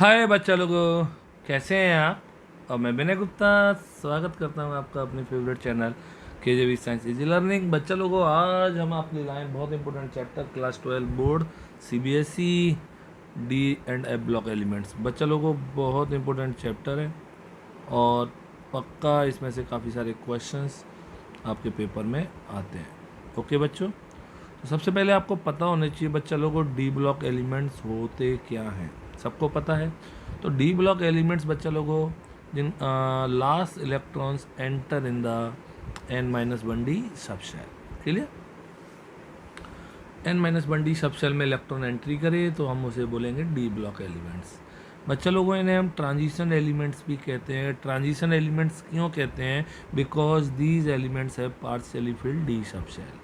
हाय बच्चा लोगों, कैसे हैं आप। और मैं विनय गुप्ता स्वागत करता हूं आपका अपने favourite channel KJV science easy learning. बच्चा लोगों, आज हम आपके लाइन बहुत important chapter class 12 board CBSE D&F block elements. बच्चा लोगों, बहुत इंपॉर्टेंट चैप्टर है और पक्का इसमें से काफ़ी सारे क्वेश्चंस आपके पेपर में आते हैं। ओके बच्चों, तो सबसे पहले आपको पता होना चाहिए बच्चा लोगों डी ब्लॉक एलिमेंट्स होते क्या हैं। सबको पता है। तो डी ब्लॉक एलिमेंट्स बच्चा लोगों जिन last electrons enter in the N-1D subshell. Clear? N-1D subshell में इलेक्ट्रॉन एंट्री करे तो हम उसे बोलेंगे डी ब्लॉक एलिमेंट्स। बच्चा लोगों, इन्हें हम ट्रांजिशन एलिमेंट्स भी कहते हैं। ट्रांजिशन एलिमेंट्स क्यों कहते हैं? Because these elements have partially field D subshell.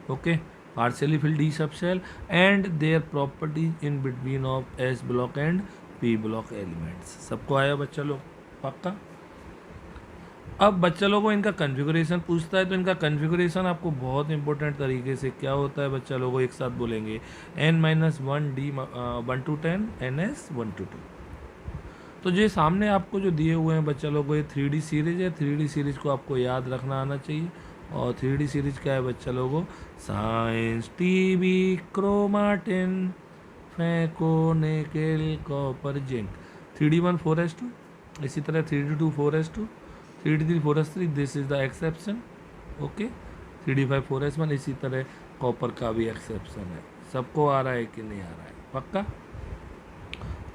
Okay, partially filled D subshell and their properties in between of S block and P block elements। सबको आया बच्चा लोग? पक्का। अब बच्चा लोगों को इनका कन्फिगरेशन पूछता है, तो इनका कन्फिगरेशन आपको बहुत इंपॉर्टेंट तरीके से क्या होता है बच्चा लोगों, एक साथ बोलेंगे N-1D 1 to 10 NS 1 to 2। तो ये सामने आपको जो दिए हुए हैं बच्चा लोगों, ये 3D सीरीज है। 3D सीरीज को आपको याद रखना आना चाहिए। और 3D सीरीज क्या है बच्चा लोगों? Science TV chromatin phaco nickel copper zinc. 3D1 4s2, इसी तरह 3D2 4s2, 3D3 4s3, this is the exception. Okay, 3D5 4s1, इसी तरह कॉपर का भी एक्सेप्शन है। सबको आ रहा है कि नहीं आ रहा है? पक्का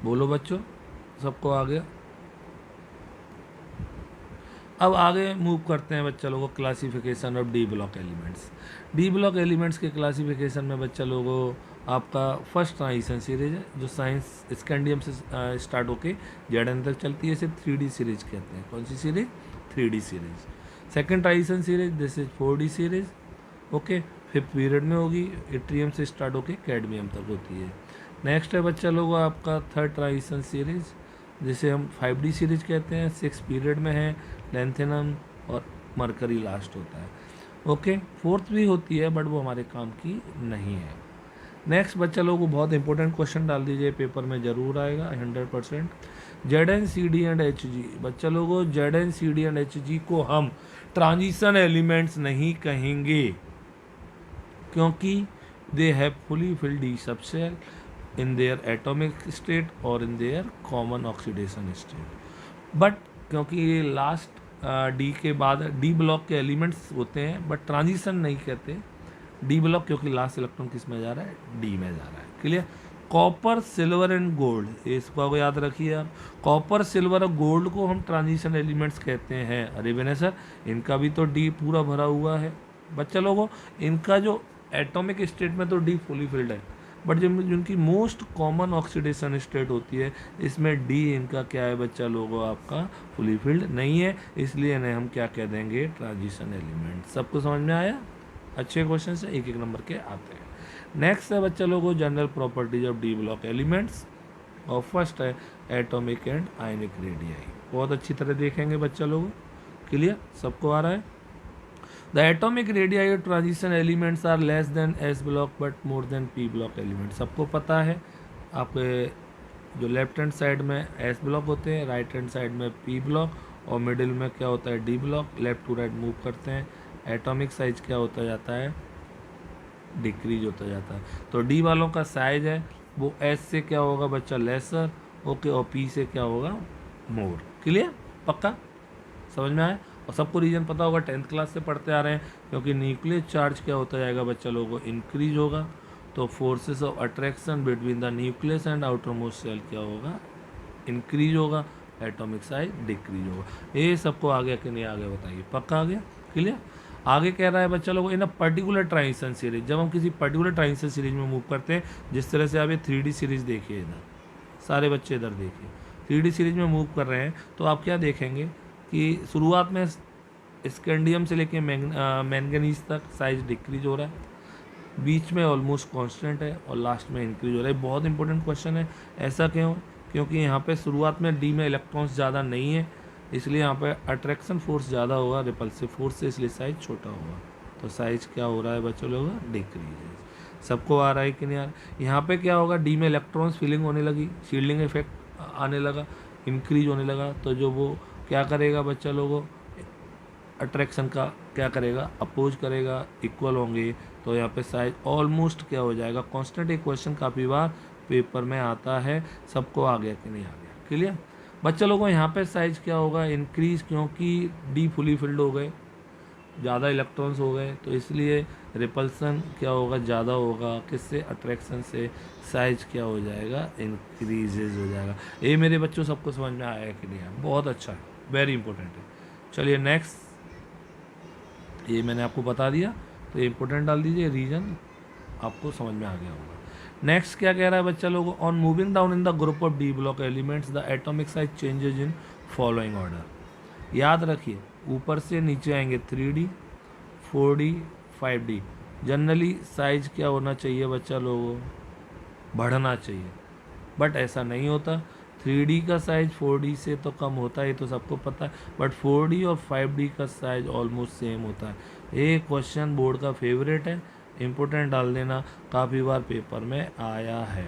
बोलो बच्चों, सबको आ गया? अब आगे मूव करते हैं बच्चा लोगों classification of D block elements. D block elements के क्लासिफिकेशन में बच्चा लोगों आपका फर्स्ट ट्रांजिशन सीरीज है, जो साइंस स्कैंडियम से स्टार्ट होके जेडन तक चलती है, इसे 3D सीरीज कहते हैं। कौन सी series? 3D series. Second transition series, this is 4D series. Okay, fifth period में होगी, इट्रियम से स्टार्ट होके कैडमियम तक होती है। नेक्स्ट है बच्चा लोगों आपका थर्ड ट्रांजिशन सीरीज, जिसे हम 5D सीरीज कहते हैं। 6 पीरियड में है, लेंथेनम और मरकरी लास्ट होता है। ओके, फोर्थ भी होती है बट वो हमारे काम की नहीं है। नेक्स्ट बच्चा लोगों को बहुत इंपॉर्टेंट क्वेश्चन डाल दीजिए, पेपर में ज़रूर आएगा 100%। ZN CD and HG। बच्चा लोगों, ZN CD एंड HG को हम ट्रांजिशन एलिमेंट्स नहीं कहेंगे, क्योंकि they have fully filled D subshell in their atomic state और in their common oxidation state। But क्योंकि ये लास्ट डी के बाद डी ब्लॉक के एलिमेंट्स होते हैं, बट ट्रांजिशन नहीं कहते डी ब्लॉक, क्योंकि लास्ट इलेक्ट्रॉन किस में जा रहा है? डी में जा रहा है। Clear? Copper silver and gold, इसको याद रखिए आप। कॉपर सिल्वर और गोल्ड को हम ट्रांजिशन एलिमेंट्स कहते हैं। अरे विनय सर, इनका भी तो डी पूरा भरा हुआ है। बच्चा लोगों, इनका जो एटॉमिक स्टेट में तो डी फुली फिल्ड है, बट जब जिनकी मोस्ट कॉमन ऑक्सीडेशन स्टेट होती है, इसमें डी इनका क्या है बच्चा लोगों, आपका फुली फिल्ड नहीं है, इसलिए इन्हें हम क्या कह देंगे? Transition element. सबको समझ में आया? अच्छे क्वेश्चन से एक एक नंबर के आते हैं। नेक्स्ट है बच्चा लोगों general properties of D block elements, और फर्स्ट है एटॉमिक एंड आयनिक रेडियाई। बहुत अच्छी तरह देखेंगे बच्चा लोगों। क्लियर? सबको आ रहा है? The atomic radii of transition elements are less than S block but more than P block element। सबको पता है। आपके जो लेफ्ट हैंड साइड में S ब्लॉक होते हैं, राइट हैंड साइड में P ब्लॉक, और मिडिल में क्या होता है? D block. Left to right move करते हैं, एटॉमिक साइज क्या होता जाता है? डिक्रीज होता जाता है। तो D वालों का साइज है वो S से क्या होगा बच्चा? लेसर। ओके, और P से क्या होगा? मोर। क्लियर? पक्का समझ में आया? और सबको रीजन पता होगा, 10th क्लास से पढ़ते आ रहे हैं, क्योंकि न्यूक्लियर चार्ज क्या होता जाएगा बच्चा लोगों? इंक्रीज होगा। तो forces of attraction between the nucleus and outer most shell क्या होगा? इंक्रीज होगा। एटॉमिक साइज डिक्रीज होगा। ये सबको आ गया कि नहीं आ गया बताइए? पक्का आ गया? क्लियर? आगे कह रहा है बच्चा लोगों इन अ पर्टिकुलर ट्रांजिशन सीरीज। जब हम किसी पर्टिकुलर ट्रांजिशन सीरीज में मूव करते हैं, जिस तरह से आप ये 3D सीरीज देखिए, इधर सारे बच्चे इधर देखिए, 3D सीरीज में मूव कर रहे हैं, तो आप क्या देखेंगे कि शुरुआत में स्कैंडियम से लेके मैंगनीज तक साइज डिक्रीज हो रहा है, बीच में ऑलमोस्ट कांस्टेंट है, और लास्ट में इंक्रीज हो रहा है। बहुत इंपॉर्टेंट क्वेश्चन है। ऐसा क्यों? क्योंकि यहाँ पे शुरुआत में डी में इलेक्ट्रॉन्स ज़्यादा नहीं है, इसलिए यहाँ पे अट्रैक्शन फोर्स ज़्यादा होगा रिपल्सिव फोर्स से, इसलिए साइज छोटा होगा। तो साइज क्या हो रहा है बच्चों लोग? डिक्रीज। सबको आ रहा है कि नहीं आ रहा है? यहाँ पे क्या होगा, डी में इलेक्ट्रॉन्स फिलिंग होने लगी, शील्डिंग इफेक्ट आने लगा, इंक्रीज होने लगा, तो जो वो क्या करेगा बच्चा लोगों, अट्रैक्शन का क्या करेगा, अपोज करेगा, इक्वल होंगे, तो यहाँ पे साइज ऑलमोस्ट क्या हो जाएगा कांस्टेंट। एक क्वेश्चन काफ़ी बार पेपर में आता है, सबको आ गया कि नहीं आ गया, क्लियर बच्चा लोगों। यहाँ पे साइज क्या होगा, इंक्रीज, क्योंकि डी फुली फिल्ड हो गए, ज़्यादा इलेक्ट्रॉन्स हो गए, तो इसलिए रिपल्सन क्या होगा, ज़्यादा होगा, किससे, अट्रैक्शन से, साइज क्या हो जाएगा, इंक्रीजेज हो जाएगा। ये मेरे बच्चों सबको समझ में आया कि नहीं आया, बहुत अच्छा है, वेरी इंपॉर्टेंट है। चलिए नेक्स्ट, ये मैंने आपको बता दिया, तो ये इंपॉर्टेंट डाल दीजिए, रीजन आपको समझ में आ गया होगा। नेक्स्ट क्या कह रहा है बच्चा लोगों, on moving down in the group of D block elements the atomic size changes in following order. याद रखिए, ऊपर से नीचे आएंगे 3D, 4D, 5D। Generally size क्या होना चाहिए बच्चा लोगों, बढ़ना चाहिए, बट ऐसा नहीं होता। 3D का साइज 4D से तो कम होता है, ये तो सबको पता है, बट 4D और 5D का साइज ऑलमोस्ट सेम होता है। ये क्वेश्चन बोर्ड का फेवरेट है, इम्पोर्टेंट डाल देना, काफ़ी बार पेपर में आया है,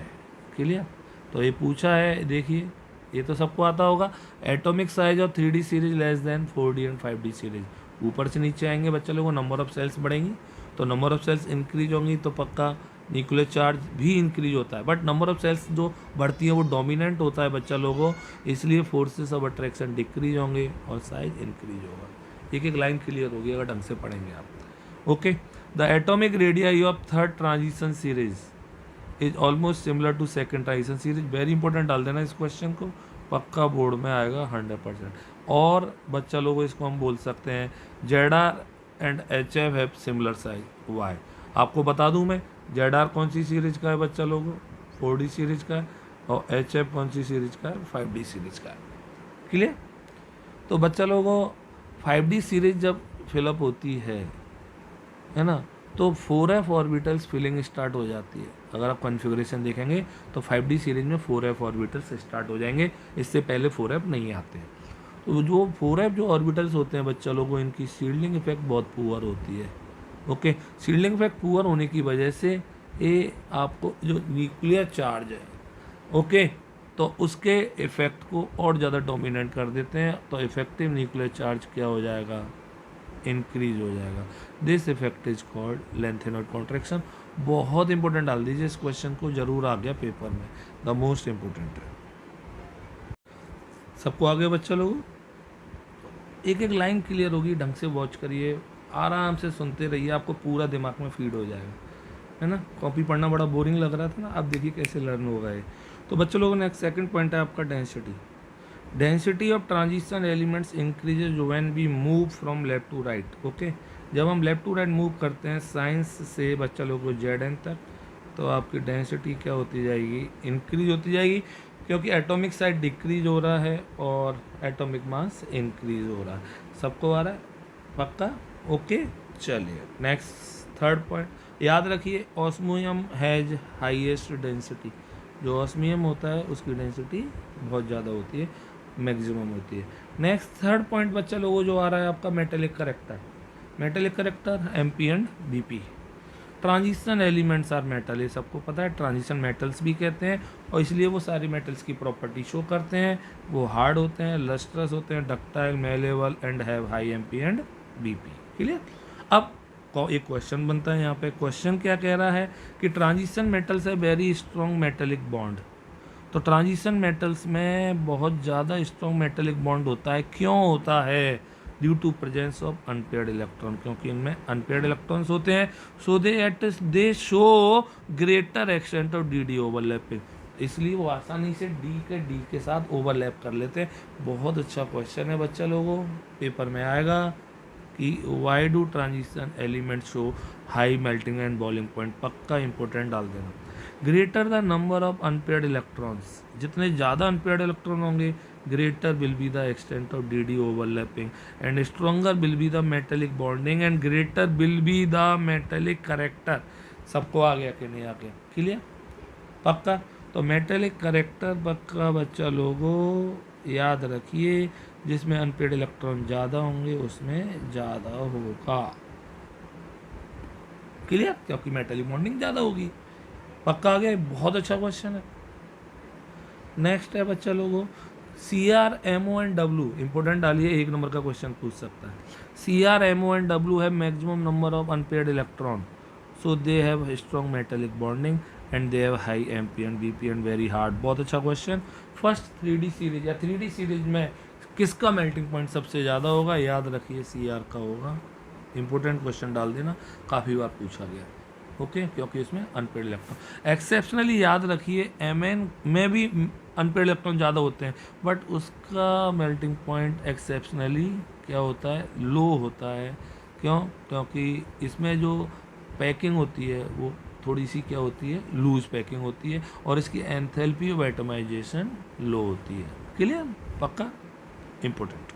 क्लियर। तो ये पूछा है, देखिए ये तो सबको आता होगा, atomic size of 3D series less than 4D and 5D series. ऊपर से नीचे आएंगे बच्चे लोगों, नंबर ऑफ सेल्स बढ़ेंगी, तो नंबर ऑफ सेल्स इंक्रीज होंगी, तो पक्का न्यूक्लियर चार्ज भी इंक्रीज होता है, बट नंबर ऑफ सेल्स जो बढ़ती है वो डोमिनेंट होता है बच्चा लोगों, इसलिए फोर्सेस ऑफ अट्रैक्शन डिक्रीज होंगे और साइज इंक्रीज होगा। एक एक लाइन क्लियर होगी अगर ढंग से पढ़ेंगे आप। Okay, the atomic radii of third transition series is almost similar to second transition series. Very important डाल देना इस क्वेश्चन को, पक्का बोर्ड में आएगा 100%। और बच्चा लोगों इसको हम बोल सकते हैं ZR and HF have similar size, why. आपको बता दूं मैं, ZR कौन सी सीरीज का है बच्चा लोगों, 4D सीरीज का है, और HF कौन सी सीरीज का है, 5D सीरीज का है, क्लियर। तो बच्चा लोगों 5D सीरीज जब फिलअप होती है ना, तो 4f ऑर्बिटल्स फिलिंग स्टार्ट हो जाती है। अगर आप कॉन्फ़िगरेशन देखेंगे तो 5D सीरीज में 4f ऑर्बिटल्स स्टार्ट हो जाएंगे, इससे पहले 4f नहीं आते हैं। तो जो 4f जो ऑर्बिटल्स होते हैं बच्चा लोगों, इनकी शील्डिंग इफेक्ट बहुत पुअर होती है। ओके, शील्डिंग इफेक्ट पुअर होने की वजह से ये आपको जो न्यूक्लियर चार्ज है, ओके, तो उसके इफेक्ट को और ज़्यादा डोमिनेट कर देते हैं, तो इफेक्टिव न्यूक्लियर चार्ज क्या हो जाएगा, इंक्रीज हो जाएगा। This effect is called lanthanoid contraction. बहुत इंपॉर्टेंट डाल दीजिए इस क्वेश्चन को, जरूर आ गया पेपर में, द मोस्ट इंपॉर्टेंट है। सबको आगे बच्चा लोग, एक एक लाइन क्लियर होगी, ढंग से वॉच करिए, आराम से सुनते रहिए, आपको पूरा दिमाग में फीड हो जाएगा, है ना। कॉपी पढ़ना बड़ा बोरिंग लग रहा था ना, आप देखिए कैसे लर्न होगा ये। तो बच्चों लोगों नेक्स्ट सेकंड पॉइंट है आपका density. Density of transition elements increases when we move from left to right. Okay, जब हम लेफ्ट टू राइट मूव करते हैं साइंस से बच्चा लोग को ZN तक, तो आपकी डेंसिटी क्या होती जाएगी, इंक्रीज होती जाएगी, क्योंकि एटॉमिक साइज डिक्रीज हो रहा है और एटॉमिक मास इंक्रीज हो रहा है। सबको आ रहा है पक्का, ओके। चलिए नेक्स्ट थर्ड पॉइंट याद रखिए, ऑस्मियम हैज हाईएस्ट डेंसिटी। जो ऑस्मियम होता है उसकी डेंसिटी बहुत ज़्यादा होती है, मैक्सिमम होती है। नेक्स्ट थर्ड पॉइंट बच्चा लोगों जो आ रहा है आपका metallic character. Metallic character MP and BP। Transition elements are metal, ये सबको पता है, ट्रांजिशन मेटल्स भी कहते हैं, और इसलिए वो सारी मेटल्स की प्रॉपर्टी शो करते हैं। वो हार्ड होते हैं, लस्ट्रस होते हैं, ductile, malleable and have high MP and BP, clear. अब एक क्वेश्चन बनता है यहाँ पे, क्वेश्चन क्या कह रहा है कि ट्रांजिशन मेटल्स है वेरी स्ट्रॉन्ग मेटेलिक बॉन्ड। तो ट्रांजिशन मेटल्स में बहुत ज़्यादा स्ट्रॉन्ग मेटेलिक बॉन्ड होता है, क्यों होता है, due to presence of unpaired electron, क्योंकि इनमें अनपेयर्ड इलेक्ट्रॉन्स होते हैं, so they show greater extent of DD overlapping, इसलिए वो आसानी से डी के साथ ओवरलैप कर लेते हैं। बहुत अच्छा क्वेश्चन है बच्चा लोगों, पेपर में आएगा कि why do transition element show high melting and boiling point, पक्का इंपॉर्टेंट डाल देना। Greater the number of unpaired electrons, जितने ज़्यादा अनपेयर्ड इलेक्ट्रॉन होंगे greater will be the extent of DD overlapping and stronger will be the metallic bonding and greater will be the metallic character। सबको आ गया कि नहीं आ गया, क्लियर पक्का। तो मेटेलिक करेक्टर पक्का बच्चा लोगों याद रखिए, जिसमें अनपेयर्ड इलेक्ट्रॉन ज़्यादा होंगे उसमें ज़्यादा होगा, क्लियर, क्योंकि मेटलिक बॉन्डिंग ज़्यादा होगी। पक्का आ गया, बहुत अच्छा क्वेश्चन है। नेक्स्ट है बच्चा लोगों CrMO&W, इंपॉर्टेंट डालिए, 1 नंबर का क्वेश्चन पूछ सकता है। CrMO&W है maximum number of unpaired electron, so they have strong metallic bonding and they have high MP and BP and very hard. बहुत अच्छा क्वेश्चन। फर्स्ट 3D सीरीज या 3D सीरीज में किसका मेल्टिंग पॉइंट सबसे ज़्यादा होगा, याद रखिए Cr का होगा। इंपॉर्टेंट क्वेश्चन डाल देना, काफ़ी बार पूछा गया, ओके, क्योंकि इसमें अनपेड इलेक्ट्रॉन। एक्सेप्शनली याद रखिए Mn में भी अनपेड इलेक्ट्रॉन ज़्यादा होते हैं, बट उसका मेल्टिंग पॉइंट एक्सेप्शनली क्या होता है, लो होता है। क्यों? क्योंकि इसमें जो पैकिंग होती है वो थोड़ी सी क्या होती है, लूज पैकिंग होती है, और इसकी एंथैल्पी ऑफ एटमाइजेशन लो होती है। क्लियर, पक्का, इंपॉर्टेंट।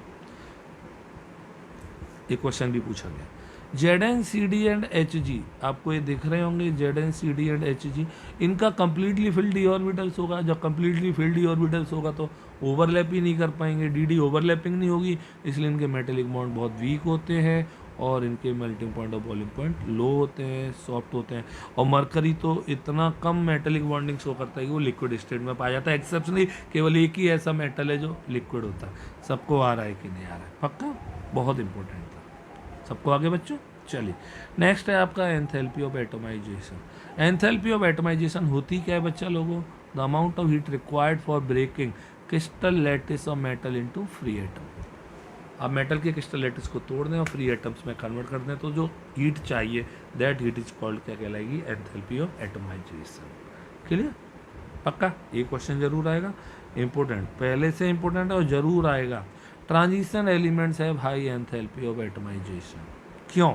ये क्वेश्चन भी पूछा गया। Zn, Cd एंड Hg, आपको ये दिख रहे होंगे, Zn, Cd एंड Hg, इनका कंप्लीटली फिल्ड डी ऑर्बिटल्स होगा। जब कंप्लीटली फिल्ड डी ऑर्बिटल्स होगा तो ओवरलैप ही नहीं कर पाएंगे, डी ओवरलैपिंग नहीं होगी, इसलिए इनके मेटेलिक बॉन्ड बहुत वीक होते हैं और इनके मेल्टिंग पॉइंट और बॉइलिंग पॉइंट लो होते हैं, सॉफ्ट होते हैं। और मरकरी तो इतना कम मेटेलिक बॉन्डिंग शो करता है कि वो लिक्विड स्टेट में पाया जाता है। एक्सेप्शनली केवल एक ही ऐसा मेटल है जो लिक्विड होता है। सबको आ रहा है कि नहीं आ रहा है? पक्का, बहुत इंपॉर्टेंट था। सबको आगे बच्चों, चलिए नेक्स्ट है आपका enthalpy of atomisation. Enthalpy of atomisation होती क्या है बच्चा लोगों? The amount of heat required for breaking crystal lattice of metal into free atom. आप मेटल के क्रिस्टल लैटिस को तोड़ दें और फ्री एटम्स में कन्वर्ट कर दें तो जो हीट चाहिए दैट हीट इज कॉल्ड क्या कहलाएगी? Enthalpy of atomisation. क्लियर, पक्का, ये क्वेश्चन जरूर आएगा, इंपॉर्टेंट, पहले से इंपॉर्टेंट है और जरूर आएगा। Transition elements have high enthalpy of atomisation. क्यों?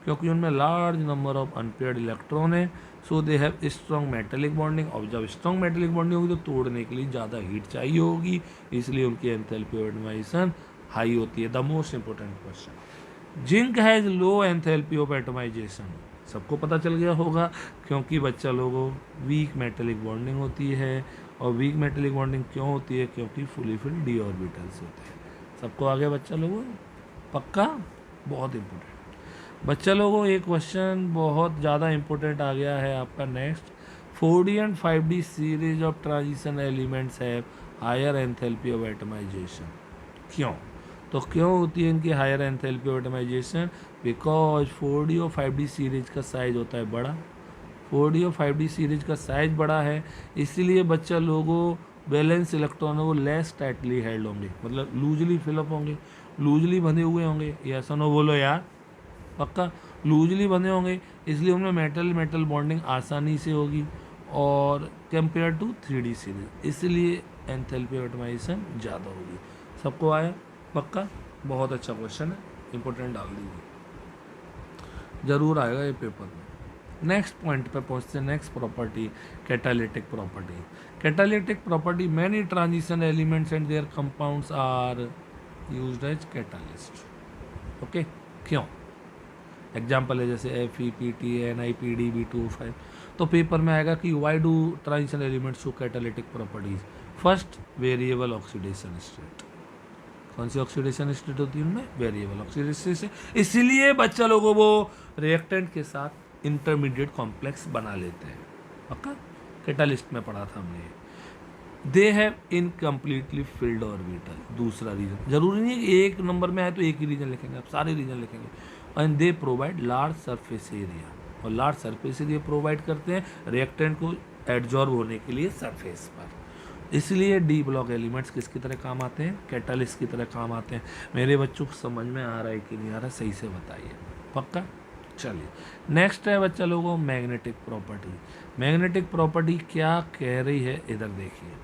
क्योंकि उनमें large number of unpaired electron है, so they have strong metallic bonding. और जब स्ट्रॉन्ग मेटेलिक बॉन्डिंग होगी तो तोड़ने के लिए ज़्यादा हीट चाहिए होगी, इसलिए उनकी एंथैल्पी ऑफ एटमाइजेशन हाई होती है। The most important question, zinc has low enthalpy of atomisation. सबको पता चल गया होगा, क्योंकि बच्चा लोगों वीक मेटेलिक बॉन्डिंग होती है। और वीक मेटेलिक बॉन्डिंग क्यों होती है? क्योंकि फुली फिल्ड डी ऑर्बिटल्स होते हैं। सबको आगे बच्चा लोगों, पक्का, बहुत इंपॉर्टेंट। बच्चा लोगों एक क्वेश्चन बहुत ज़्यादा इंपॉर्टेंट आ गया है आपका next. 4D and 5D series of transition elements है हायर एंथैल्पी ऑफ एटमाइजेशन। क्यों? तो क्यों होती है इनकी higher enthalpy of atomisation? Because 4D और 5D सीरीज का साइज होता है बड़ा। 4D और 5D सीरीज का साइज बड़ा है, इसीलिए बच्चा लोगों बैलेंस इलेक्ट्रॉन वो लेस टाइटली हेल्ड होंगे, मतलब लूजली फिलअप होंगे, लूजली बंधे हुए होंगे। या सुनो बोलो यार, पक्का, लूजली बंधे होंगे, इसलिए उनमें मेटल मेटल बॉन्डिंग आसानी से होगी और कंपेयर टू 3D सीरीज, इसलिए एंथैल्पी ऑफ एटमाइजेशन ज़्यादा होगी। सबको आया? पक्का, बहुत अच्छा क्वेश्चन है, इंपॉर्टेंट डाल दीजिए, जरूर आएगा ये पेपर में। नेक्स्ट पॉइंट पे पहुंचते हैं, next property, catalytic property. Catalytic property, many transition elements and their compounds are used as catalyst. Okay, क्यों? एग्जाम्पल है जैसे FePt, NiPd, B2O5। तो पेपर में आएगा कि why do transition elements show catalytic properties? First, variable oxidation state. कौन सी oxidation state होती है उनमें? Variable oxidation state. इसीलिए बच्चा लोगों वो रिएक्टेंट के साथ इंटरमीडिएट कॉम्प्लेक्स बना लेते हैं। पक्का, कैटालिस्ट में पढ़ा था हमने। They have incompletely field orbital. दूसरा रीजन, जरूरी नहीं है कि एक नंबर में आए तो एक ही रीजन लिखेंगे, आप सारे रीजन लिखेंगे। And they provide large surface area, और लार्ज सरफेस एरिया प्रोवाइड करते हैं रिएक्टेंट को एडजॉर्ब होने के लिए सरफेस पर। इसलिए डी ब्लॉक एलिमेंट्स किसकी तरह काम आते हैं? कैटालिस्ट की तरह काम आते हैं। मेरे बच्चों को समझ में आ रहा है कि नहीं आ रहा? सही से बताइए, पक्का। चलिए नेक्स्ट है बच्चा लोगों मैग्नेटिक प्रॉपर्टी। मैग्नेटिक प्रॉपर्टी क्या कह रही है, इधर देखिए।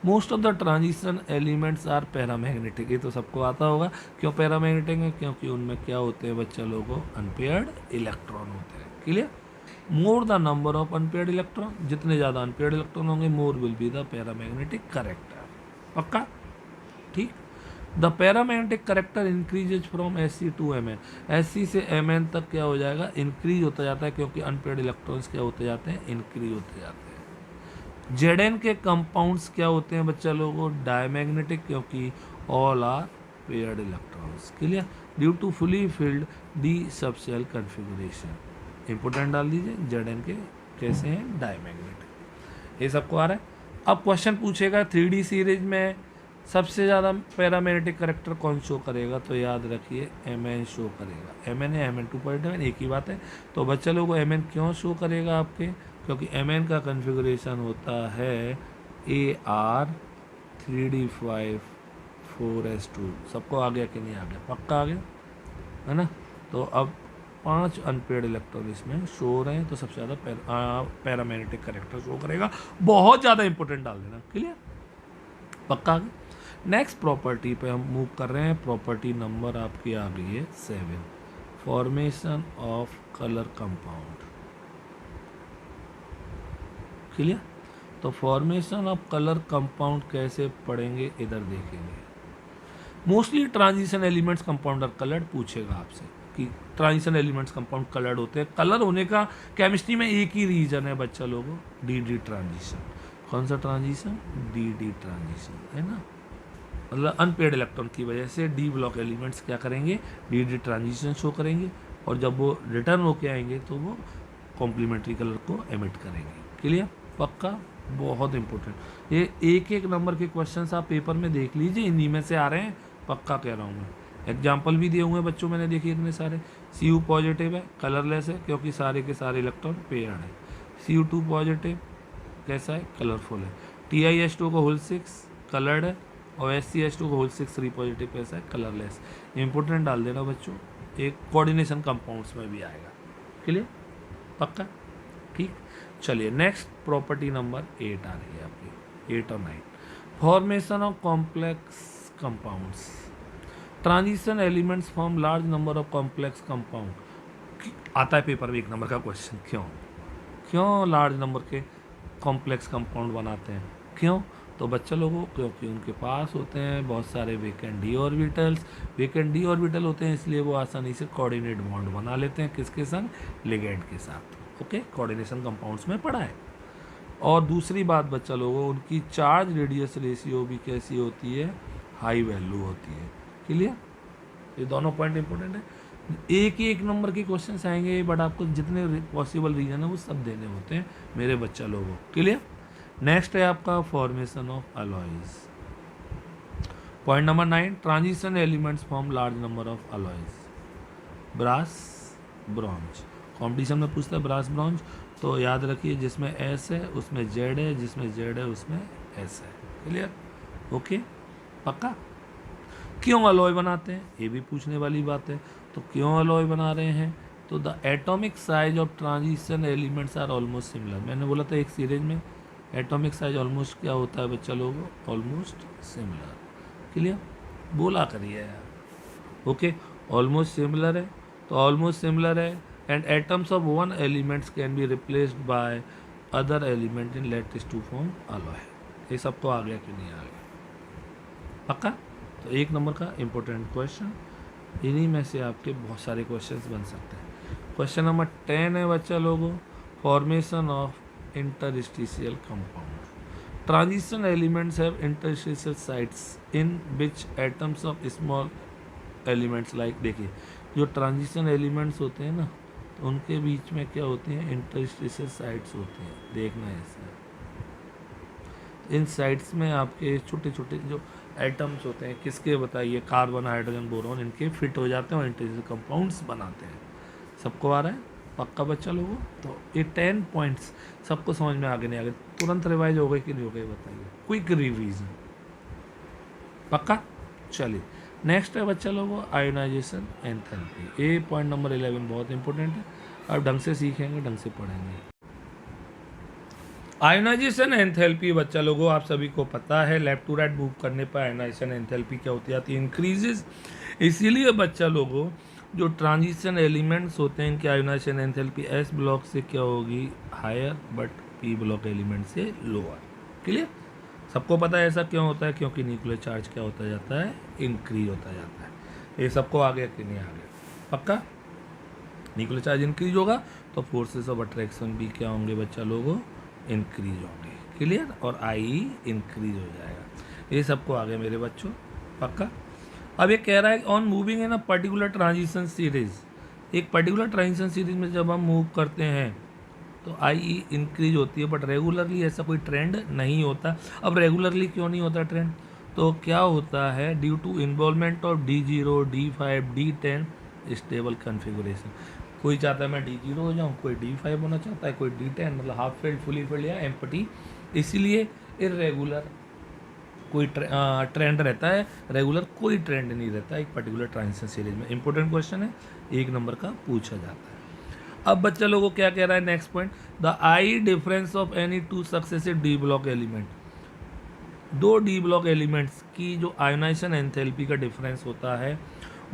Most of the transition elements are paramagnetic. ये तो सबको आता होगा। क्यों पैरामैग्नेटिक है? क्योंकि उनमें क्या होते हैं बच्चा लोगों? अनपेयर्ड इलेक्ट्रॉन होते हैं। Clear? More the number of unpaired electron, जितने ज़्यादा अनपेयर्ड इलेक्ट्रॉन होंगे more will be the paramagnetic character. पक्का, ठीक। The paramagnetic character increases from Sc to Mn। Sc से Mn तक क्या हो जाएगा? इंक्रीज होता जाता है, क्योंकि अनपेयर्ड इलेक्ट्रॉन्स क्या होते जाते हैं? इंक्रीज होते जाते हैं। Zn के कंपाउंड्स क्या होते हैं बच्चा लोगों? डायमैग्नेटिक, क्योंकि all are paired electrons. Clear? Due to fully filled d subshell configuration. Important डाल दीजिए, Zn के कैसे हैं, डायमैग्नेटिक, ये सबको आ रहा है। अब क्वेश्चन पूछेगा 3D सीरीज में सबसे ज़्यादा पैरामैग्नेटिक करेक्टर कौन शो करेगा, तो याद रखिए Mn शो करेगा। Mn है, Mn2.7 एक ही बात है। तो बच्चा लोगों Mn क्यों शो करेगा आपके, क्योंकि Mn का कन्फिग्रेशन होता है AR3D5 4s2। सबको आ गया कि नहीं आ गया, पक्का आ गया है ना। तो अब 5 अनपेड इलेक्ट्रॉन इसमें शो हो रहे हैं, तो सबसे ज़्यादा पैरामैग्नेटिक करेक्टर शो करेगा। बहुत ज़्यादा इंपॉर्टेंट डाल देना, क्लियर, पक्का आ गया। नेक्स्ट प्रॉपर्टी पे हम मूव कर रहे हैं। प्रॉपर्टी नंबर आपकी आ गई है 7, formation of colour compound, clear. तो फॉर्मेशन ऑफ कलर कंपाउंड कैसे पढ़ेंगे, इधर देखेंगे। Mostly transition elements compounder coloured पूछेगा आपसे कि ट्रांजिशन एलिमेंट्स कंपाउंड कलर्ड होते हैं। कलर होने का केमिस्ट्री में एक ही रीजन है बच्चा लोगों, डी ट्रांजिशन। कौन सा ट्रांजिशन, डी ट्रांजिशन, है ना। मतलब अनपेड इलेक्ट्रॉन की वजह से डी ब्लॉक एलिमेंट्स क्या करेंगे, डी ट्रांजिशन शो करेंगे, और जब वो रिटर्न होके आएंगे तो वो कॉम्प्लीमेंट्री कलर को एमिट करेंगे, क्लियर, पक्का, बहुत इंपॉर्टेंट। ये एक एक नंबर के क्वेश्चंस आप पेपर में देख लीजिए, इन्हीं में से आ रहे हैं, पक्का कह रहा हूँ मैं। एग्जाम्पल भी दिए हुए हैं बच्चों, मैंने देखिए इतने सारे। Cu पॉजिटिव है, कलरलेस है क्योंकि सारे के सारे इलेक्ट्रॉन पेयर्ड है। Cu2 पॉजिटिव कैसा है, कलरफुल है। TiH2 को होल 6 कलर्ड है, और SCH2 को होल 6 3 पॉजिटिव कैसा है, कलरलेस। इंपॉर्टेंट डाल देना बच्चों, एक कोऑर्डिनेशन कंपाउंड्स में भी आएगा, क्लियर, पक्का, ठीक। चलिए नेक्स्ट प्रॉपर्टी नंबर 8 आ रही है आपकी, 8 और 9, formation of complex compounds. Transition elements form large number of complex compound. आता है पेपर में एक नंबर का क्वेश्चन, क्यों लार्ज नंबर के कॉम्प्लेक्स कंपाउंड बनाते हैं, क्यों, तो बच्चा लोगों क्योंकि उनके पास होते हैं बहुत सारे vacant D orbitals. Vacant D orbital होते हैं इसलिए वो आसानी से कोऑर्डिनेट बॉन्ड बना लेते हैं, किसके संग, लिगेंड के साथ। ओके, कोऑर्डिनेशन कंपाउंड्स में पढ़ा है। और दूसरी बात बच्चा लोगों, उनकी चार्ज रेडियस रेशियो भी कैसी होती है, हाई वैल्यू होती है, क्लियर। ये दोनों पॉइंट इंपॉर्टेंट है। एक ही एक नंबर के क्वेश्चन आएंगे, बट आपको जितने पॉसिबल रीजन है वो सब देने होते हैं मेरे बच्चा लोगों, क्लियर। नेक्स्ट है आपका formation of alloys. Point number 9, transition elements form large number of alloys. Brass, bronze, competition में पूछता है ब्रास ब्रॉन्ज, तो याद रखिए जिसमें S है उसमें Z है, जिसमें Z है उसमें S है, क्लियर, ओके, पक्का। क्यों अलॉय बनाते हैं, ये भी पूछने वाली बात है। तो क्यों अलॉय बना रहे हैं, तो the atomic size of transition elements are almost similar. मैंने बोला था एक सीरीज में एटॉमिक साइज ऑलमोस्ट क्या होता है बच्चा लोगों, ऑलमोस्ट सिमिलर, क्लियर, बोला करिए यार, ओके, ऑलमोस्ट सिमिलर है, तो ऑलमोस्ट सिमिलर है, and atoms of one elements can be replaced by other element in lattice to form alloy. ये सबको आ गया कि नहीं आ गया, पक्का। तो एक नंबर का इंपॉर्टेंट क्वेश्चन, इन्हीं में से आपके बहुत सारे क्वेश्चंस बन सकते हैं। क्वेश्चन नंबर 10 है बच्चा लोगों, formation of interstitial compound. Transition elements have interstitial sites in which atoms of small elements like, देखिए जो ट्रांजिशन एलिमेंट्स होते हैं ना, तो उनके बीच में क्या होती हैं, इंटरस्टिशियल साइट्स होती हैं, देखना ऐसा। इन साइट्स में आपके छोटे छोटे जो एटम्स होते हैं, किसके बताइए, कार्बन, हाइड्रोजन, बोरॉन, इनके फिट हो जाते हैं और इंटरस्टिशियल कंपाउंड्स बनाते हैं। सबको आ रहा है, पक्का बच्चा लोगों। तो ये 10 पॉइंट्स सबको समझ में आगे नहीं आ गए, तुरंत रिवाइज हो गए कि नहीं हो गए बताइए, क्विक रिवीजन, पक्का। चलिए नेक्स्ट है बच्चा लोगों, आयोनाइजेशन एंथैल्पी। ये पॉइंट नंबर 11 बहुत इंपॉर्टेंट है, अब ढंग से सीखेंगे, ढंग से पढ़ेंगे। आयोनाइजेशन एंथैल्पी बच्चा लोगों आप सभी को पता है, लेफ्ट टू राइट मूव करने पर आयोनाइजेशन एंथैल्पी क्या होती है, इंक्रीजेज। इसीलिए बच्चा लोगों जो ट्रांजिशन एलिमेंट्स होते हैं इनकी आयोनाइजेशन एंथैल्पी S ब्लॉक से क्या होगी, higher, but P block element से लोअर, क्लियर। सबको पता है ऐसा क्यों होता है, क्योंकि न्यूक्लियर चार्ज क्या होता जाता है, इंक्रीज होता जाता है। ये सबको आ गया कि नहीं आ गया, पक्का। न्यूक्लियर चार्ज इंक्रीज होगा तो फोर्सेस ऑफ अट्रैक्शन भी क्या होंगे बच्चा लोगों, इंक्रीज होंगे, क्लियर, और I इंक्रीज हो जाएगा। ये सबको आ गया मेरे बच्चों, पक्का। अब ये कह रहा है on moving in a particular transition series एक पर्टिकुलर ट्रांजिशन सीरीज में जब हम मूव करते हैं तो आई इंक्रीज होती है, बट रेगुलरली ऐसा कोई ट्रेंड नहीं होता। अब रेगुलरली क्यों नहीं होता ट्रेंड? तो क्या होता है, due to involvement of D0, D5, D10 stable configuration. कोई चाहता है मैं D0 हो जाऊँ, कोई D5 होना चाहता है, कोई D10, मतलब हाफ फील्ड, फुली फील्ड या एम्प्टी। इसीलिए इरेगुलर कोई ट्रेंड रहता है, रेगुलर कोई ट्रेंड नहीं रहता एक पर्टिकुलर ट्रांजिशन सीरीज में। इंपॉर्टेंट क्वेश्चन है, 1 नंबर का पूछा जाता है। अब बच्चा लोगों को क्या कह रहा है next point, the I difference of any two successive D block element. दो डी ब्लॉक एलिमेंट्स की जो आयोनाइजेशन एंथैल्पी का डिफरेंस होता है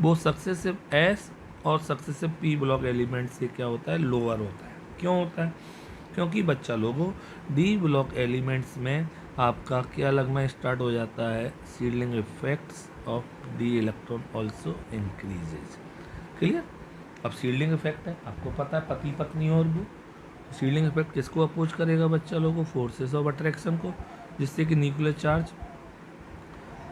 वो सक्सेसिव एस और सक्सेसिव पी ब्लॉक एलिमेंट से क्या होता है, लोअर होता है। क्यों होता है? क्योंकि बच्चा लोगों डी ब्लॉक एलिमेंट्स में आपका क्या लगना स्टार्ट हो जाता है, seedling effects of D electron also increases. Clear? अब सीडलिंग इफेक्ट है, आपको पता है, पति पत्नी और वो सीडलिंग इफेक्ट किसको अपोज करेगा बच्चा लोगों, फोर्सेस ऑफ अट्रैक्शन को, जिससे कि न्यूक्लियर चार्ज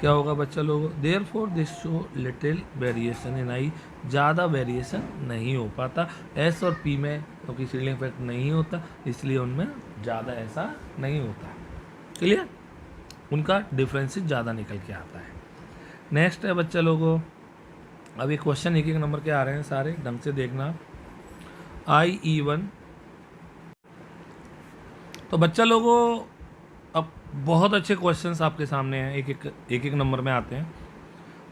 क्या होगा बच्चा लोगों, therefore this show little variation in I, ज़्यादा वेरिएशन नहीं हो पाता। एस और पी में क्योंकि सीडलिंग इफेक्ट नहीं होता इसलिए उनमें ज़्यादा ऐसा नहीं होता। क्लियर? उनका डिफरेंस ज़्यादा निकल के आता है। नेक्स्ट है बच्चा लोगों, अब ये क्वेश्चन 1-1 नंबर के आ रहे हैं सारे, ढंग से देखना। IE1, तो बच्चा लोगों अब बहुत अच्छे क्वेश्चंस आपके सामने हैं, एक एक नंबर में आते हैं।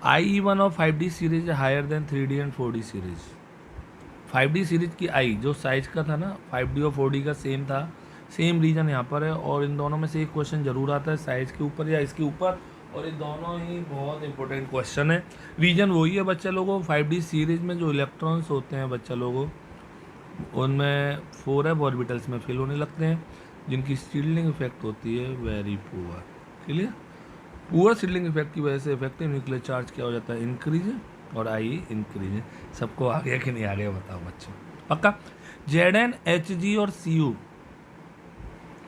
IE1 और 5D series higher than 3D and 4D series. 5D series की आई जो साइज का था ना, 5D और 4D का सेम था, सेम रीजन यहाँ पर है, और इन दोनों में से एक क्वेश्चन जरूर आता है साइज के ऊपर या इसके ऊपर, और ये दोनों ही बहुत इंपॉर्टेंट क्वेश्चन है। रीजन वही है बच्चा लोगों, 5D सीरीज में जो इलेक्ट्रॉन्स होते हैं बच्चा लोगों उनमें 4f ऑर्बिटल्स में फिल होने लगते हैं, जिनकी सीडलिंग इफेक्ट होती है very poor. Clear? Poor seedling effect की वजह से इफेक्टिव न्यूक्लियर चार्ज क्या हो जाता है, इंक्रीज है, और आई इंक्रीज है। सबको आ गया कि नहीं आ गया बताओ बच्चों, पक्का? Zn, Hg और Cu,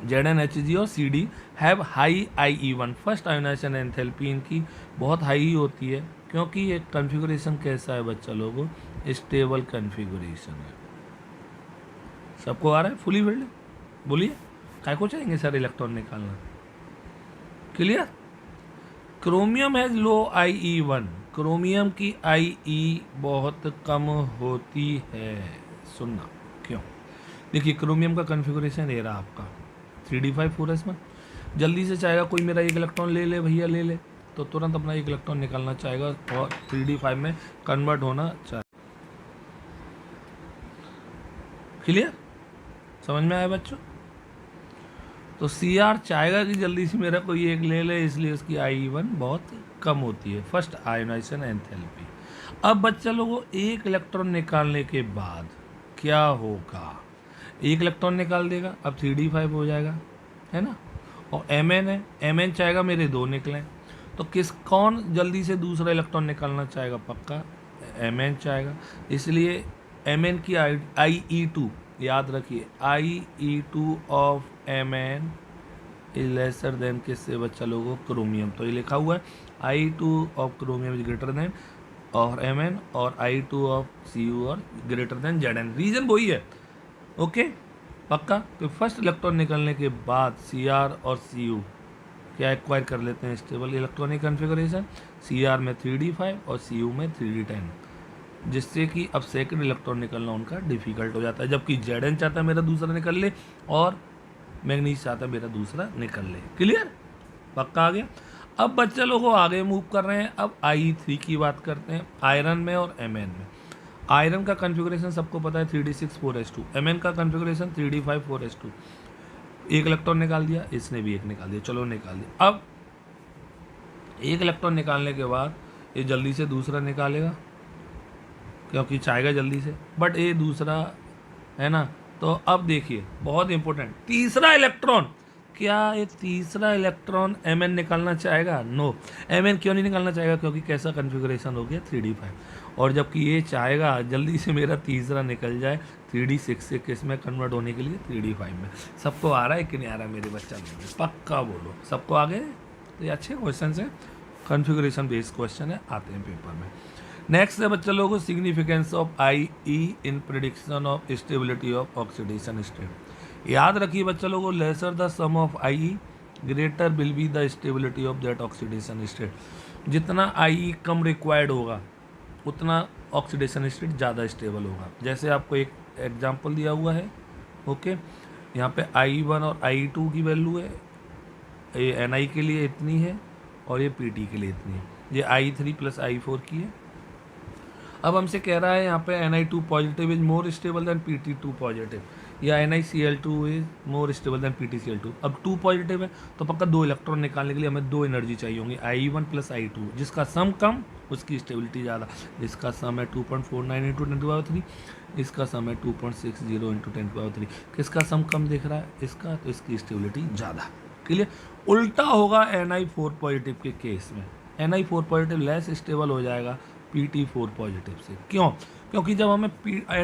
Zn, Hg और Cd have high IE1 first ionization enthalpy इनकी बहुत हाई होती है, क्योंकि ये कन्फिगुरेशन कैसा है बच्चा लोगों, स्टेबल कन्फिगुरेशन है। सबको आ रहा है? फुली फील्ड बोलिए, काय को चाहेंगे सर इलेक्ट्रॉन निकालना? Clear? Chromium has low IE1, chromium की IE बहुत कम होती है। सुनना क्यों? देखिए क्रोमियम का कन्फिगुरेशन ये रहा आपका 3d5 4s में, जल्दी से चाहेगा कोई मेरा एक इलेक्ट्रॉन ले ले भैया ले ले, तो तुरंत अपना एक इलेक्ट्रॉन निकालना चाहेगा और 3d5 में कन्वर्ट होना चाहिए। क्लियर? समझ में आया बच्चों? तो Cr चाहेगा कि जल्दी से मेरा कोई एक ले ले, इसलिए उसकी IE1 बहुत कम होती है, फर्स्ट आयोनाइजेशन एंथैल्पी। अब बच्चा लोगों एक इलेक्ट्रॉन निकालने के बाद क्या होगा, एक इलेक्ट्रॉन निकाल देगा, अब 3d5 हो जाएगा, है ना, और Mn है, Mn चाहेगा मेरे 2 निकलें, तो कौन जल्दी से दूसरा इलेक्ट्रॉन निकालना चाहेगा, पक्का Mn चाहेगा। इसलिए Mn की IE2 याद रखिए, IE2 of Mn is lesser than किससे बच्चा लोगों, क्रोमियम। तो ये लिखा हुआ है IE2 of chromium is greater than और Mn, और IE2 ऑफ Cu और ग्रेटर देन Zn। रीजन वही है, ओके पक्का। तो फर्स्ट इलेक्ट्रॉन निकलने के बाद Cr और Cu क्या एक्वायर कर लेते हैं, स्टेबल इलेक्ट्रॉनिक कन्फिगरेशन, Cr में 3d5 और Cu में 3d10, जिससे कि अब सेकंड इलेक्ट्रॉन निकलना उनका डिफिकल्ट हो जाता है, जबकि Zn चाहता है मेरा दूसरा निकल ले और मैग्नीज चाहता है मेरा दूसरा निकल ले। क्लियर? पक्का आ गया। अब बच्चे लोगों आगे मूव कर रहे हैं, अब IE3 की बात करते हैं, आयरन में और Mn में। आयरन का कन्फिगरेशन सबको पता है 3d6 4s2, Mn का कन्फिगरेशन 3d5 4s2। एक इलेक्ट्रॉन निकाल दिया, इसने भी एक निकाल दिया, चलो निकाल दिया। अब एक इलेक्ट्रॉन निकालने के बाद ये जल्दी से दूसरा निकालेगा क्योंकि चाहेगा जल्दी से, बट ये दूसरा है ना। तो अब देखिए बहुत इंपॉर्टेंट, तीसरा इलेक्ट्रॉन, क्या ये तीसरा इलेक्ट्रॉन Mn निकालना चाहेगा? नो। Mn क्यों नहीं निकालना चाहेगा? क्योंकि कैसा कन्फिगरेशन हो गया 3d5, और जबकि ये चाहेगा जल्दी से मेरा तीसरा निकल जाए 3d6 से किस में कन्वर्ट होने के लिए, 3d5 में। सबको आ रहा है कि नहीं आ रहा मेरे बच्चा लोग? पक्का बोलो, सबको आ गए? तो ये अच्छे क्वेश्चन है, कन्फिगरेशन बेस्ड क्वेश्चन है, आते हैं पेपर में। नेक्स्ट है बच्चा लोगों significance of I E in prediction of stability of oxidation state. याद रखिए बच्चा लोगों, lesser the sum of I E greater will be the stability of that oxidation state. जितना आई ई कम रिक्वायर्ड होगा उतना ऑक्सीडेशन स्टेट ज़्यादा stable होगा। जैसे आपको एक एग्जांपल दिया हुआ है, ओके, यहाँ पे I1 और I2 की वैल्यू है, ये Ni के लिए इतनी है और ये Pt के लिए इतनी है, ये I3 प्लस I4 की है। अब हमसे कह रहा है यहाँ पे Ni2 positive is more stable then Pt2 positive, या NiCl2 is more stable then PtCl2। अब 2 पॉजिटिव है तो पक्का 2 इलेक्ट्रॉन निकालने के लिए हमें 2 एनर्जी चाहिए होंगी, I1 प्लस I2, जिसका सम कम उसकी स्टेबिलिटी ज़्यादा। इसका सम है 2.49 इंटू 10⁻3, इसका सम है 2.60 इंटू 10⁻3। किसका सम कम दिख रहा है? इसका, तो इसकी स्टेबिलिटी ज़्यादा। क्लियर? उल्टा होगा Ni4 पॉजिटिव के केस में, Ni4 पॉजिटिव लेस स्टेबल हो जाएगा Pt4 पॉजिटिव से। क्यों? क्योंकि जब हमें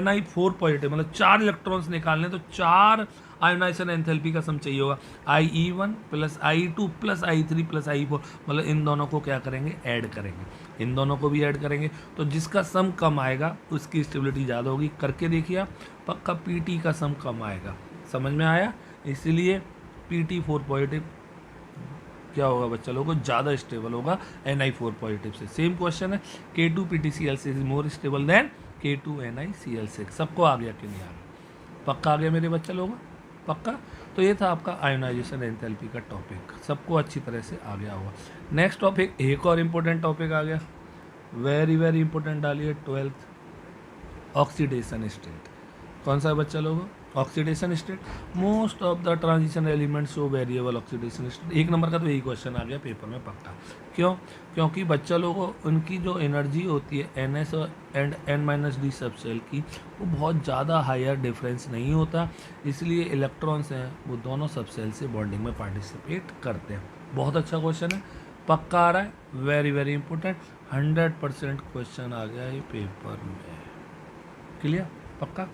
Ni4 पॉजिटिव मतलब 4 इलेक्ट्रॉन्स निकालने तो 4 आयोनाइजेशन एंथैल्पी का सम चाहिए होगा, IE1 plus I2 plus I3 plus I4, मतलब इन दोनों को क्या करेंगे? ऐड करेंगे, इन दोनों को भी ऐड करेंगे, तो जिसका सम कम आएगा उसकी स्टेबिलिटी ज़्यादा होगी। करके देखिए आप, पक्का Pt का सम कम आएगा। समझ में आया? इसलिए Pt4 पॉजिटिव क्या होगा बच्चा लोगों को? ज़्यादा स्टेबल होगा Ni4 पॉजिटिव से। सेम क्वेश्चन है, K2 PtCl6 is more stable then K2 NiCl6। सबको आ गया कि नहीं आ गया? पक्का आ गया मेरे बच्चा लोगों? पक्का? तो ये था आपका आयोनाइजेशन एंथैल्पी का टॉपिक, सबको अच्छी तरह से आ गया होगा। नेक्स्ट टॉपिक, एक और इम्पोर्टेंट टॉपिक आ गया, वेरी वेरी इंपॉर्टेंट, डालिए 12th, ऑक्सीडेशन स्टेट। कौन सा है बच्चा लोगों? Oxidation state. Most of the transition element show variable oxidation state. 1 number का तो यही क्वेश्चन आ गया पेपर में पक्का। क्यों? क्योंकि बच्चा लोगों उनकी जो एनर्जी होती है NS एंड N-D सब सेल की, वो बहुत ज़्यादा हायर डिफरेंस नहीं होता, इसलिए इलेक्ट्रॉन्स हैं वो दोनों सब सेल से बॉन्डिंग में पार्टिसिपेट करते हैं। बहुत अच्छा क्वेश्चन है, पक्का आ रहा है, वेरी वेरी इंपॉर्टेंट, 100% क्वेश्चन आ गया ये पेपर में। क्लियर? पक्का?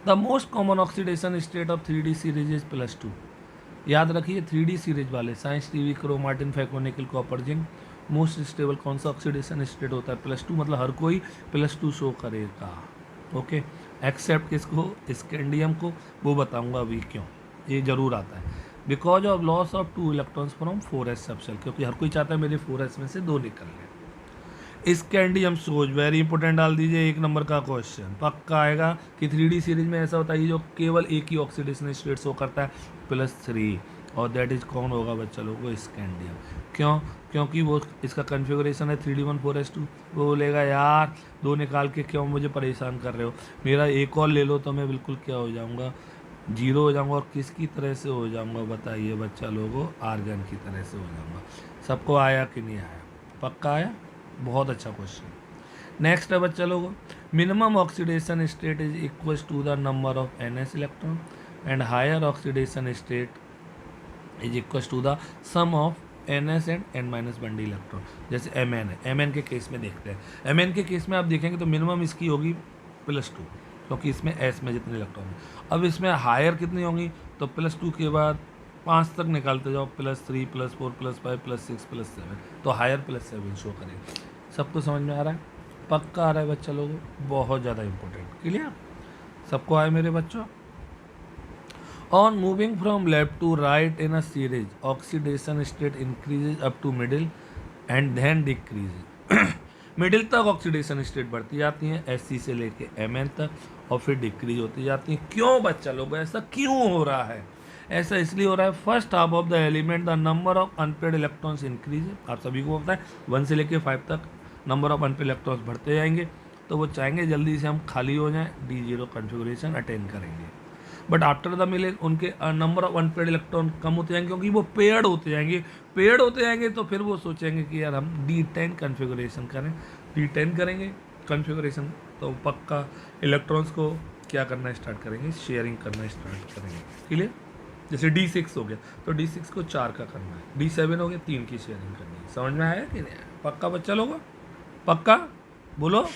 The most common oxidation state of 3D series is +2। याद रखिए 3D सीरीज वाले, साइंस टीवी, क्रोमाटिन, फैकोनिकल, कॉपर, जिंक, मोस्ट स्टेबल कौन सा ऑक्सीडेशन स्टेट होता है? +2, मतलब हर कोई +2 शो करेगा। ओके, एक्सेप्ट किसको? स्कैंडियम को, वो बताऊंगा अभी क्यों, ये जरूर आता है। Because of loss of 2 electrons from 4s subshell, क्योंकि हर कोई चाहता है मेरे 4s में से 2 निकल लें। स्कैंडियम सोच, वेरी इंपॉर्टेंट, डाल दीजिए 1 नंबर का क्वेश्चन, पक्का आएगा कि 3D सीरीज में ऐसा होता है जो केवल एक ही ऑक्सीडेशन स्टेट शो करता है +3, और दैट इज कौन होगा बच्चा लोगों को? स्कैंडियम। क्यों? क्योंकि वो इसका कन्फिगरेशन है 3D1 4s2। वो बोलेगा यार 2 निकाल के क्यों मुझे परेशान कर रहे हो, मेरा एक और ले लो तो मैं बिल्कुल क्या हो जाऊँगा? 0 हो जाऊँगा। और किसकी तरह से हो जाऊँगा बताइए बच्चा लोगों? आर्गन की तरह से हो जाऊँगा। सबको आया कि नहीं आया? पक्का आया? बहुत अच्छा क्वेश्चन। नेक्स्ट है बच्चा लोगों, minimum oxidation state is equal to the number of NS electron and higher oxidation state is equal to the sum of NS and N-1D electron. जैसे Mn है, Mn के केस में देखते हैं। Mn के केस में आप देखेंगे तो मिनिमम इसकी होगी +2, क्योंकि इसमें S में जितने इलेक्ट्रॉन हैं। अब इसमें हायर कितनी होंगी? तो +2 के बाद 5 तक निकालते जाओ, +3 +4 +5 +6 +7, तो हायर +7 शो करेगा। सबको समझ में आ रहा है? पक्का आ रहा है बच्चा लोगों? बहुत ज़्यादा इंपॉर्टेंट। क्लियर? सबको आए मेरे बच्चों? On moving from left to right in a series, oxidation state increases up to middle and then decrease. Middle तक ऑक्सीडेशन स्टेट बढ़ती जाती हैं SC से लेके Mn तक, और फिर डिक्रीज होती जाती हैं। क्यों बच्चा लोग? ऐसा क्यों हो रहा है? ऐसा इसलिए हो रहा है, first half of the element the number of unpaired electrons increase. आप सभी को पता है 1 से लेके 5 तक नंबर ऑफ अनपेड इलेक्ट्रॉन्स बढ़ते जाएंगे, तो वो चाहेंगे जल्दी से हम खाली हो जाएं, D0 कन्फिगरेशन अटेंड करेंगे। बट आफ्टर द मिले उनके नंबर ऑफ अनपेड इलेक्ट्रॉन कम होते जाएंगे, क्योंकि वो पेयर्ड होते जाएंगे। पेयर्ड होते जाएंगे तो फिर वो सोचेंगे कि यार हम D10 कन्फिगरेशन करें, D10 करेंगे कन्फिगरेशन, तो पक्का इलेक्ट्रॉन्स को क्या करना स्टार्ट करेंगे? शेयरिंग करना स्टार्ट करेंगे। क्लियर? जैसे D6 हो गया तो D6 को 4 का करना है, D7 हो गया 3 की शेयरिंग करनी है। समझ में आया कि नहीं आया? पक्का बच्चा लोगों? पक्का बोलो,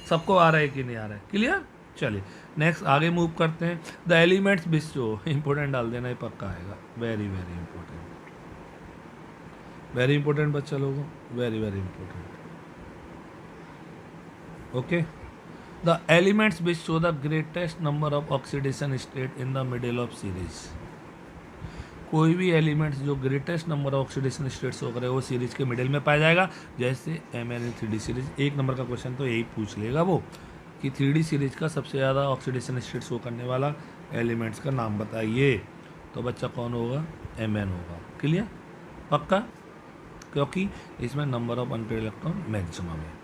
सबको आ रहा है कि नहीं आ रहा है? क्लियर? चलिए नेक्स्ट आगे मूव करते हैं। द एलिमेंट्स बिस्टो, इंपॉर्टेंट डाल देना, ये पक्का आएगा, very very important, very important बच्चा लोगों, very very important. Okay, the elements which show the greatest number of oxidation state in the middle of series. कोई भी एलिमेंट्स जो greatest number of oxidation state show करे वो series के middle में पाया जाएगा। जैसे MnO3 सीरीज, 1 नंबर का क्वेश्चन तो यही पूछ लेगा वो कि 3D सीरीज का सबसे ज़्यादा ऑक्सीडेशन स्टेट शो करने वाला एलिमेंट्स का नाम बताइए। तो बच्चा कौन होगा? Mn होगा। क्लियर? पक्का? क्योंकि इसमें number of unpaired electron maximum है।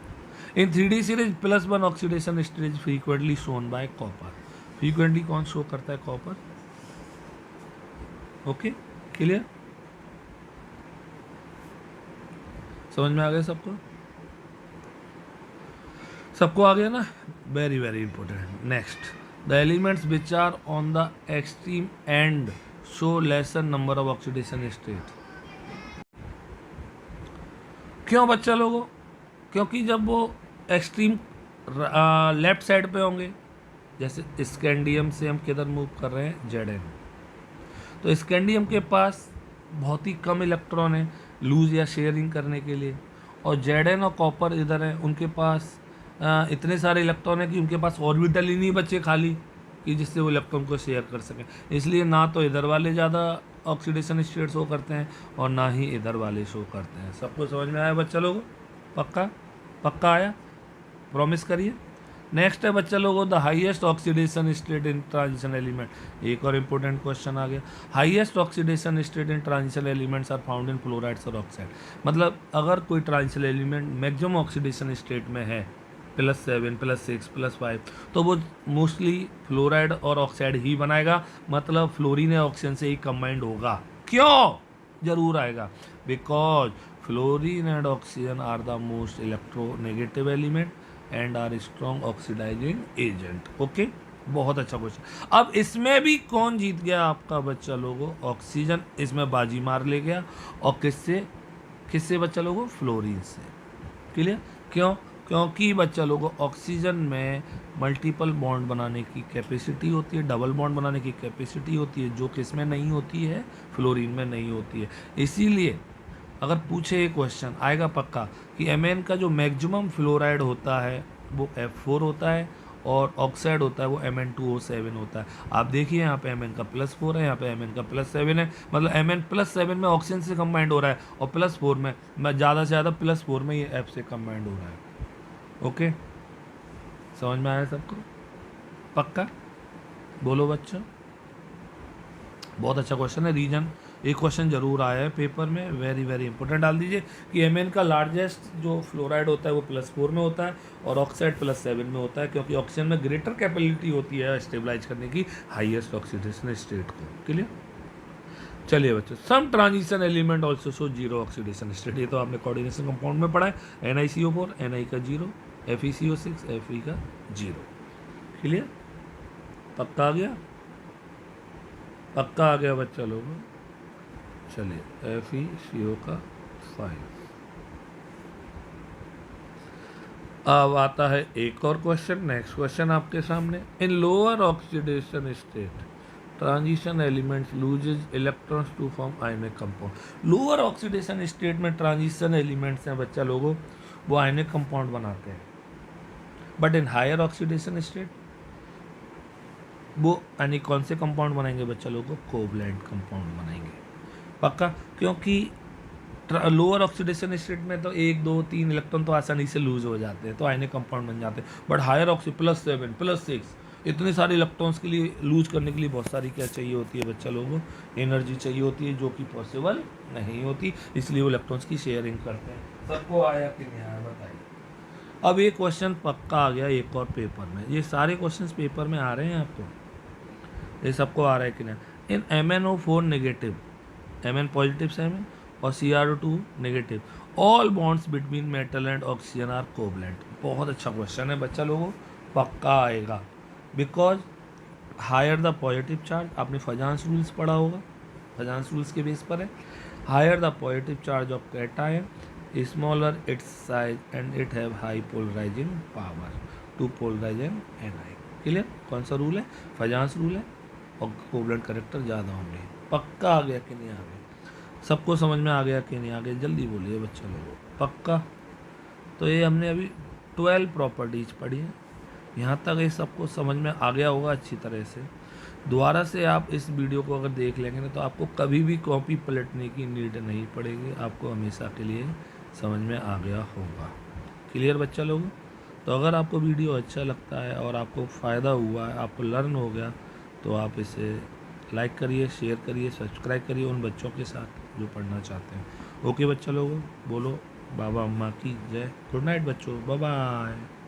In 3D series +1 oxidation state frequently shown by copper. Frequently कौन शो करता है? कॉपर। Okay, clear? समझ में आ गया सबको? सबको आ गया ना? Very very important. Next, the elements which are on the extreme end show lesser number of oxidation state. क्यों बच्चा लोगों? क्योंकि जब वो एक्सट्रीम लेफ्ट साइड पे होंगे, जैसे स्कैंडियम से हम किधर मूव कर रहे हैं? Zn। तो स्कैंडियम के पास बहुत ही कम इलेक्ट्रॉन है लूज या शेयरिंग करने के लिए, और Zn और कॉपर इधर है, उनके पास इतने सारे इलेक्ट्रॉन है कि उनके पास ऑर्बिटल ही नहीं बचे खाली कि जिससे वो इलेक्ट्रॉन को शेयर कर सकें। इसलिए ना तो इधर वाले ज़्यादा ऑक्सीडेशन स्टेट शो करते हैं और ना ही इधर वाले शो करते हैं। सबको समझ में आया बच्चा लोगों? पक्का? पक्का आया? प्रॉमिस करिए। नेक्स्ट है बच्चा लोगों, the highest oxidation state in transition element. एक और इम्पोर्टेंट क्वेश्चन आ गया। Highest oxidation state in transition elements are found in fluorides और ऑक्साइड। मतलब अगर कोई transition element maximum oxidation state में है +7 +6 +5, तो वो मोस्टली फ्लोराइड और ऑक्साइड ही बनाएगा। मतलब फ्लोरीन या ऑक्सीजन से ही कंबाइंड होगा। क्यों? जरूर आएगा। Because fluorine and oxygen are the most electronegative element and are strong oxidising agent. Okay, बहुत अच्छा क्वेश्चन। अब इसमें भी कौन जीत गया आपका बच्चा लोगों? ऑक्सीजन इसमें बाजी मार ले गया। और किससे? किससे बच्चा लोगों? फ्लोरीन से। क्लियर? क्यों? क्योंकि बच्चा लोगों ऑक्सीजन में मल्टीपल बॉन्ड बनाने की कैपेसिटी होती है, डबल बॉन्ड बनाने की कैपेसिटी होती है, जो किस में नहीं होती है? फ्लोरीन में नहीं होती है। इसीलिए अगर पूछे ये क्वेश्चन आएगा पक्का कि Mn का जो मैक्सिमम फ्लोराइड होता है वो F4 होता है और ऑक्साइड होता है वो Mn2O7 होता है। आप देखिए यहाँ पे Mn का +4 है, यहाँ पे Mn का +7 है। मतलब Mn +7 में ऑक्सीजन से कंबाइंड हो रहा है और +4 में ज़्यादा से ज़्यादा +4 में ये F से कंबाइंड हो रहा है। ओके, समझ में आया सबको? पक्का? बोलो बच्चों। बहुत अच्छा क्वेश्चन है। रीजन एक क्वेश्चन जरूर आया है पेपर में, वेरी वेरी इंपॉर्टेंट। डाल दीजिए कि Mn का लार्जेस्ट जो फ्लोराइड होता है वो +4 में होता है और ऑक्साइड +7 में होता है, क्योंकि ऑक्सीजन में ग्रेटर कैपेबिलिटी होती है स्टेबलाइज करने की हाईएस्ट ऑक्सीडेशन स्टेट को। क्लियर? चलिए बच्चों, some transition element also show 0 oxidation state. ये तो आपने कोऑर्डिनेशन कंपाउंड में पढ़ा है। NiCO4 Ni का 0, FeCO6 Fe का 0। क्लियर? पक्का आ गया? पक्का आ गया बच्चा लोगों? चलिए, FeCO का 5। अब आता है एक और क्वेश्चन। नेक्स्ट क्वेश्चन आपके सामने, in lower oxidation state transition elements loses electrons to form ionic compound. Lower oxidation state में ट्रांजिशन एलिमेंट्स हैं बच्चा लोगों, वो आयनिक कंपाउंड बनाते हैं। But in higher oxidation state वो यानी कौन से कंपाउंड बनाएंगे बच्चा लोगों? कोवलेंट कंपाउंड बनाएंगे। पक्का? क्योंकि लोअर ऑक्सीडेशन स्टेट में तो 1 2 3 इलेक्ट्रॉन तो आसानी से लूज हो जाते हैं, तो आयनिक कंपाउंड बन जाते हैं। बट हायर ऑक्सी +7 +6 इतने सारे इलेक्ट्रॉन्स के लिए लूज करने के लिए बहुत सारी क्या चाहिए होती है बच्चा लोगों? एनर्जी चाहिए होती है, जो कि पॉसिबल नहीं होती। इसलिए वो इलेक्ट्रॉन्स की शेयरिंग करते हैं। सबको आया कि नहीं आया बताइए? अब ये क्वेश्चन पक्का आ गया एक और पेपर में। ये सारे क्वेश्चंस पेपर में आ रहे हैं आपको, ये सबको आ रहा है कि नहीं? In MnO4 negative, Mn positive से Mn और CR2 negative, all bonds between metal and oxygen are covalent. बहुत अच्छा क्वेश्चन है बच्चा लोगों, पक्का आएगा। Because higher the positive charge, आपने फजांस रूल्स पढ़ा होगा, फजांस रूल्स के बेस पर है। Higher the positive charge of cation, smaller its size and it have high polarising power to polarise an Ni। Clear? कौन सा रूल है? Fajans rule है। और कोवलेंट करेक्टर ज़्यादा होंगे। पक्का आ गया कि नहीं आ गया? सबको समझ में आ गया कि नहीं आ गया? जल्दी बोलिए बच्चा लोगों। पक्का? तो ये हमने अभी 12 प्रॉपर्टीज़ पढ़ी हैं। यहाँ तक ये सबको समझ में आ गया होगा अच्छी तरह से। दोबारा से आप इस वीडियो को अगर देख लेंगे ना तो आपको कभी भी कॉपी पलटने की नीड नहीं पड़ेगी, आपको हमेशा के लिए समझ में आ गया होगा। क्लियर बच्चा लोग? तो अगर आपको वीडियो अच्छा लगता है और आपको फ़ायदा हुआ है, आपको लर्न हो गया, तो आप इसे लाइक करिए, शेयर करिए, सब्सक्राइब करिए उन बच्चों के साथ जो पढ़ना चाहते हैं। ओके बच्चा लोगों, बोलो बाबा अम्मा की जय। गुड नाइट बच्चों, बाय बाय।